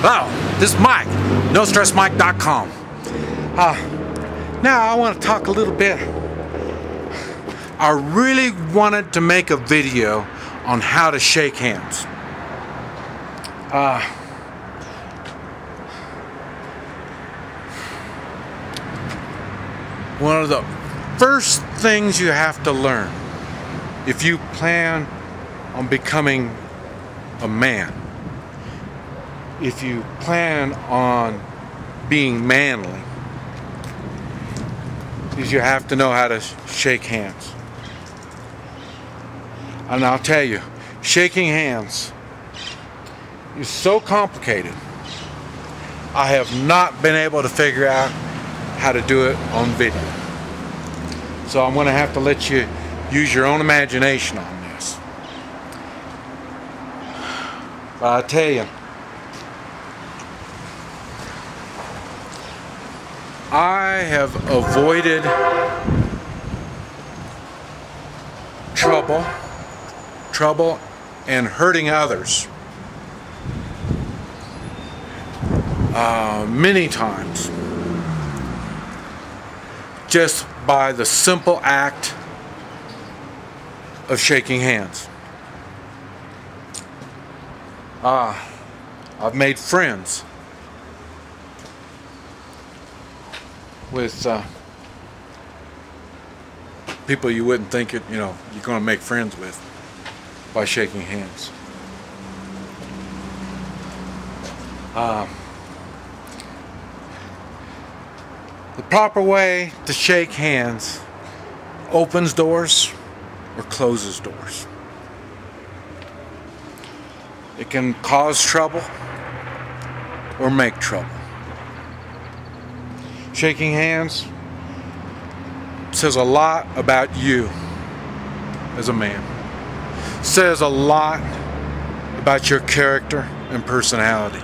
Hello, this is Mike, NoStressMike.com. Now I want to talk a little bit. I really wanted to make a video on how to shake hands. One of the first things you have to learn if you plan on becoming a man, if you plan on being manly, is you have to know how to shake hands. And I'll tell you, shaking hands is so complicated. I have not been able to figure out how to do it on video. So I'm going to have to let you use your own imagination on this. But I tell you, I have avoided trouble and hurting others many times just by the simple act of shaking hands. I've made friends with people you wouldn't think you're going to make friends with by shaking hands. The proper way to shake hands opens doors or closes doors. It can cause trouble or make trouble. Shaking hands says a lot about you as a man. Says a lot about your character and personality.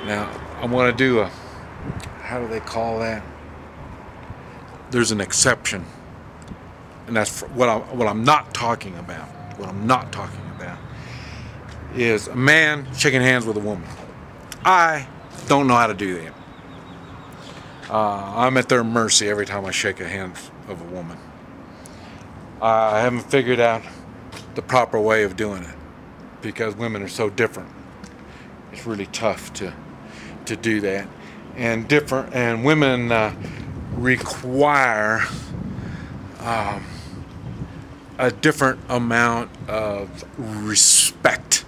Now, I want to do how do they call that? There's an exception. And that's what I'm not talking about. What I'm not talking about is a man shaking hands with a woman. I don't know how to do that. I'm at their mercy every time I shake a hand of a woman. I haven't figured out the proper way of doing it because women are so different. It's really tough to do that, and women require a different amount of respect.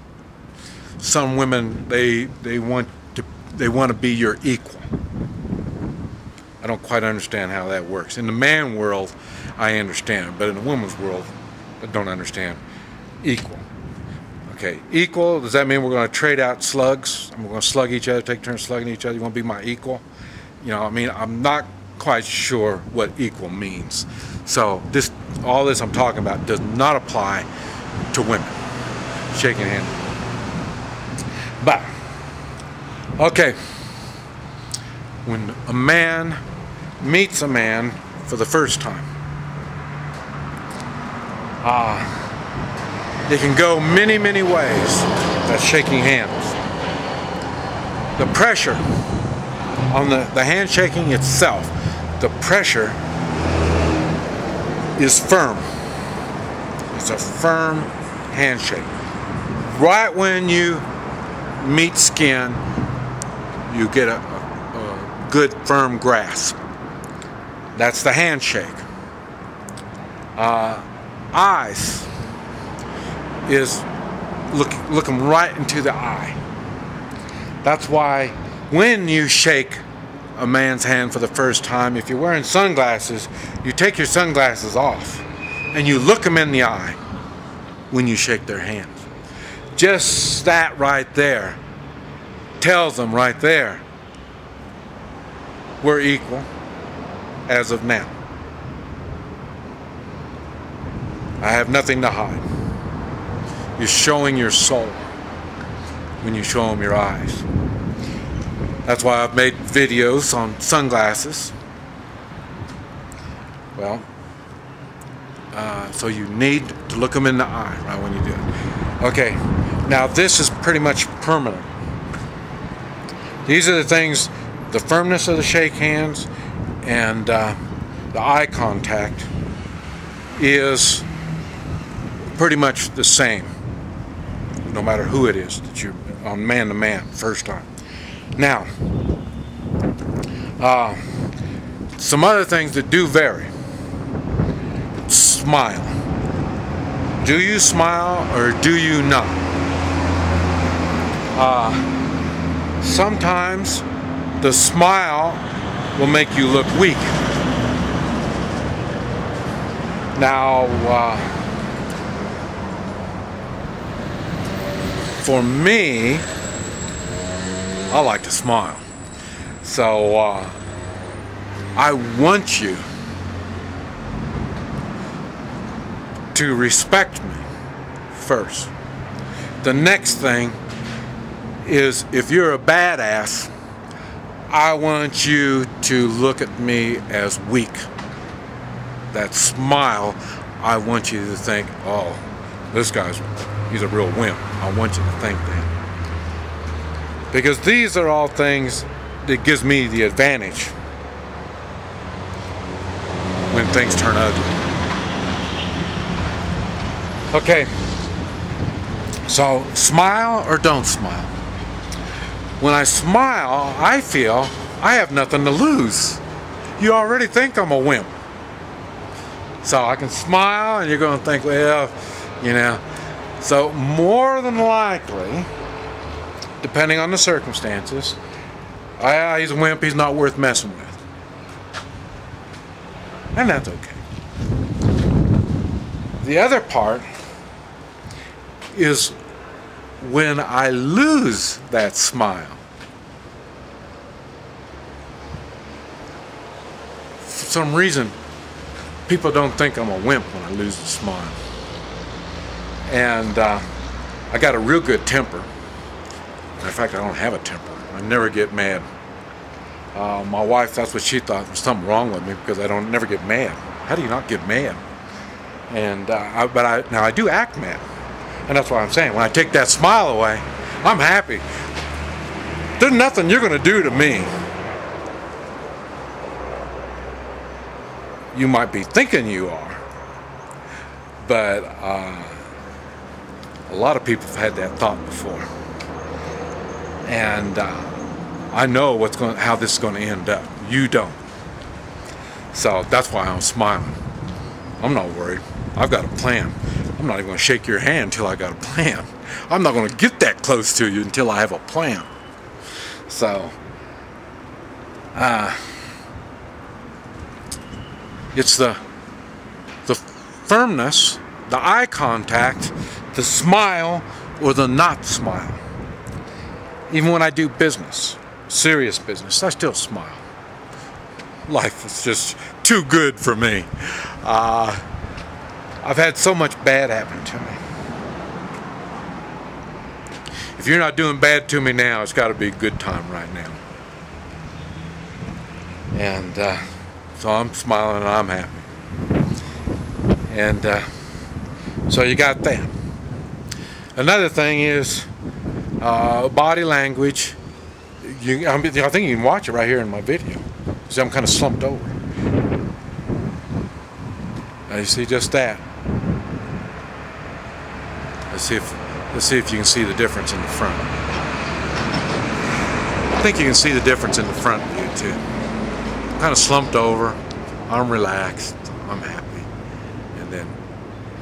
Some women they want to be your equal. I don't quite understand how that works. In the man world, I understand, but in the woman's world, I don't understand equal. Okay, equal, does that mean we're going to trade out slugs? And we're going to slug each other, take turns slugging each other? You want to be my equal? I'm not quite sure what equal means. So all this I'm talking about does not apply to women shaking hands. But, okay, when a man meets a man for the first time, it can go many, many ways. That's shaking hands. The pressure on the handshaking itself, the pressure is firm. It's a firm handshake. Right when you meet skin, you get a good firm grasp. That's the handshake. Eyes is looking right into the eye. That's why when you shake a man's hand for the first time, if you're wearing sunglasses, you take your sunglasses off and you look them in the eye when you shake their hand. Just that right there tells them right there, we're equal as of now. I have nothing to hide. You're showing your soul when you show them your eyes. That's why I've made videos on sunglasses. Well, so you need to look them in the eye right when you do it. Okay, now this is pretty much permanent. These are the things, the firmness of the shake hands and the eye contact is pretty much the same, no matter who it is that you're on man to man first time. Now, some other things that do vary. Smile. Do you smile or do you not? Sometimes the smile will make you look weak. Now, for me, I like to smile. So, I want you to respect me first. The next thing is, if you're a badass, I want you to look at me as weak. That smile, I want you to think, oh, this he's a real wimp. I want you to think that. Because these are all things that gives me the advantage when things turn ugly. Okay, so smile or don't smile. When I smile, I feel I have nothing to lose. You already think I'm a wimp. So I can smile and you're going to think, well, you know. So more than likely, depending on the circumstances, he's a wimp, he's not worth messing with. And that's okay. The other part is when I lose that smile. For some reason, people don't think I'm a wimp when I lose the smile. And I got a real good temper. In fact, I don't have a temper. I never get mad. My wife, that's what she thought, there was something wrong with me because I don't never get mad. How do you not get mad? And now I do act mad. And that's what I'm saying. When I take that smile away, I'm happy. There's nothing you're going to do to me. You might be thinking you are, but a lot of people have had that thought before. And I know how this is going to end up. You don't. So that's why I'm smiling. I'm not worried. I've got a plan. I'm not even going to shake your hand until I got a plan. I'm not going to get that close to you until I have a plan. So, it's the firmness, the eye contact, the smile, or the not smile. Even when I do business, serious business, I still smile. Life is just too good for me. I've had so much bad happen to me. If you're not doing bad to me now, it's got to be a good time right now. And so I'm smiling and I'm happy. And so you got that. Another thing is body language. I think you can watch it right here in my video. See, I'm kind of slumped over. Now you see just that. Let's see if you can see the difference in the front. I think you can see the difference in the front view too. I'm kind of slumped over. I'm relaxed. I'm happy. And then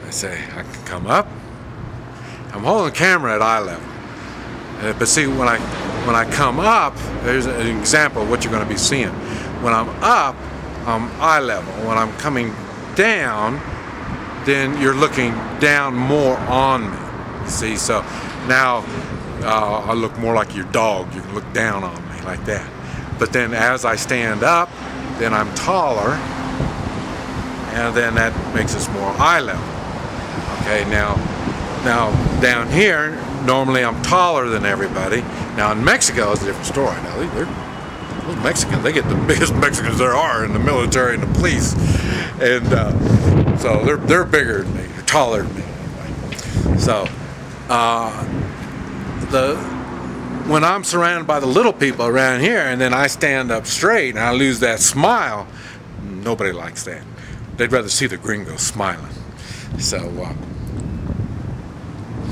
I say I can come up. I'm holding the camera at eye level. But see, when I come up, there's an example of what you're going to be seeing. When I'm up, I'm eye level. When I'm coming down, then you're looking down more on me. See, so now I look more like your dog. You can look down on me like that. But then as I stand up, then I'm taller, and then that makes us more eye level. Okay, now down here, normally I'm taller than everybody. Now in Mexico, it's a different story. Now those Mexicans, they get the biggest Mexicans there are in the military and the police, and so they're bigger than me, they're taller than me. So When I'm surrounded by the little people around here and then I stand up straight and I lose that smile, nobody likes that. They'd rather see the gringo smiling. So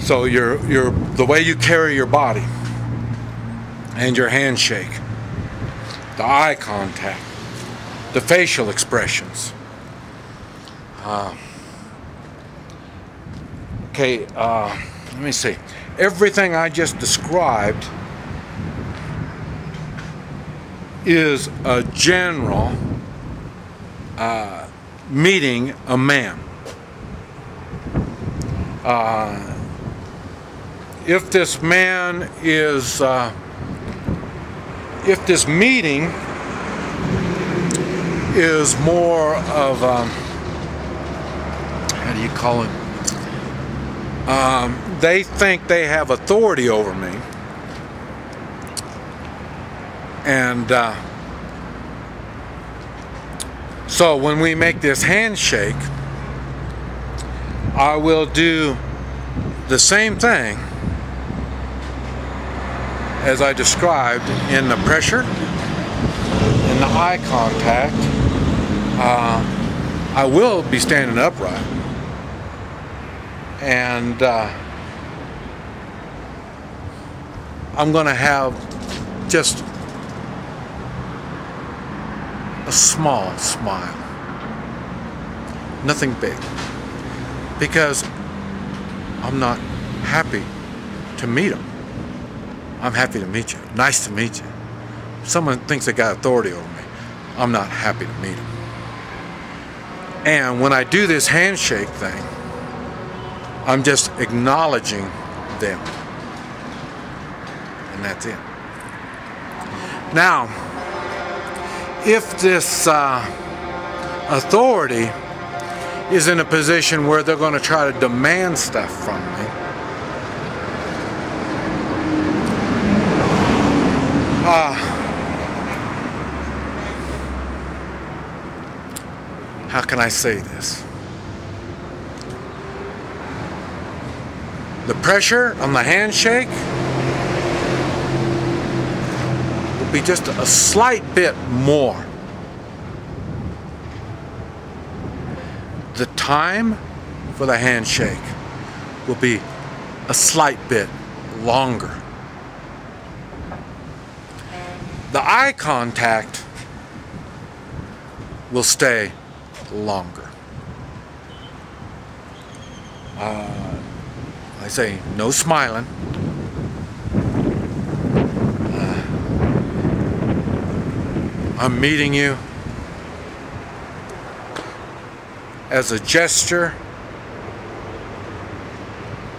the way you carry your body and your handshake, the eye contact, the facial expressions. Let me see. Everything I just described is a general meeting a man. If this man is, if this meeting is more of, how do you call it? They think they have authority over me, and so when we make this handshake, I will do the same thing as I described in the pressure, in the eye contact. I will be standing upright, and I'm going to have just a small smile, nothing big, because I'm not happy to meet him. I'm happy to meet you. Nice to meet you. If someone thinks they got authority over me, I'm not happy to meet him. And when I do this handshake thing, I'm just acknowledging them. And that's it. Now, if this authority is in a position where they're going to try to demand stuff from me, how can I say this? The pressure on the handshake will be just a slight bit more. The time for the handshake will be a slight bit longer. The eye contact will stay longer. I say no smiling. I'm meeting you as a gesture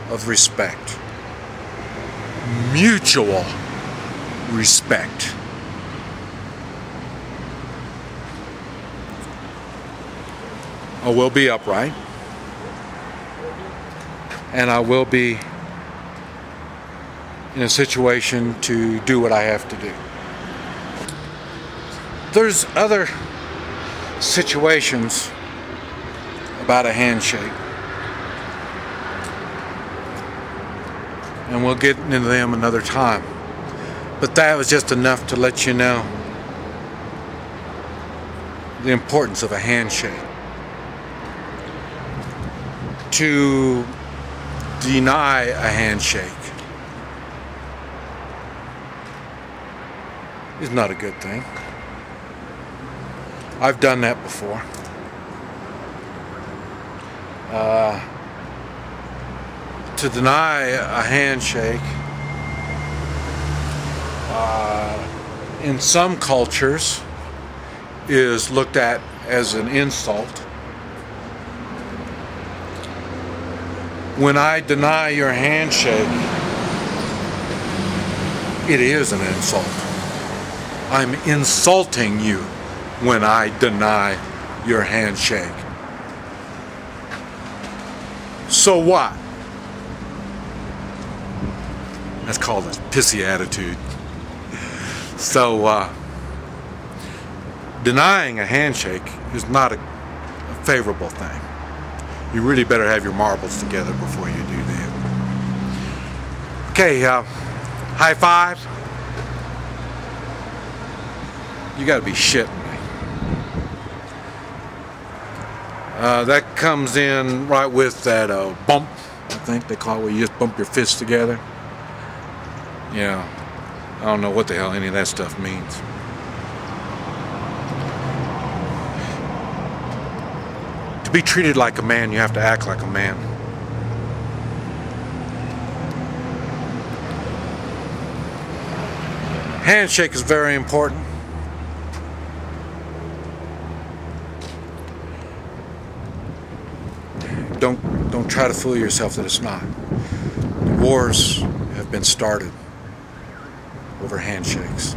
of respect. Mutual respect. I will be upright, and I will be in a situation to do what I have to do. There's other situations about a handshake, and we'll get into them another time. But that was just enough to let you know the importance of a handshake. To deny a handshake is not a good thing. I've done that before. To deny a handshake in some cultures is looked at as an insult. When I deny your handshake, it is an insult. I'm insulting you when I deny your handshake. So what? That's called a pissy attitude. So, denying a handshake is not a favorable thing. You really better have your marbles together before you do that. Okay, high five. You gotta be shitting me. That comes in right with that bump, I think they call it, where you just bump your fists together. Yeah, I don't know what the hell any of that stuff means. To be treated like a man, you have to act like a man. Handshake is very important. Don't try to fool yourself that it's not. The wars have been started over handshakes.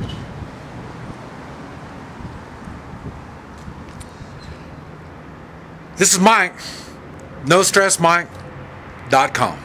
This is Mike, NoStressMike.com.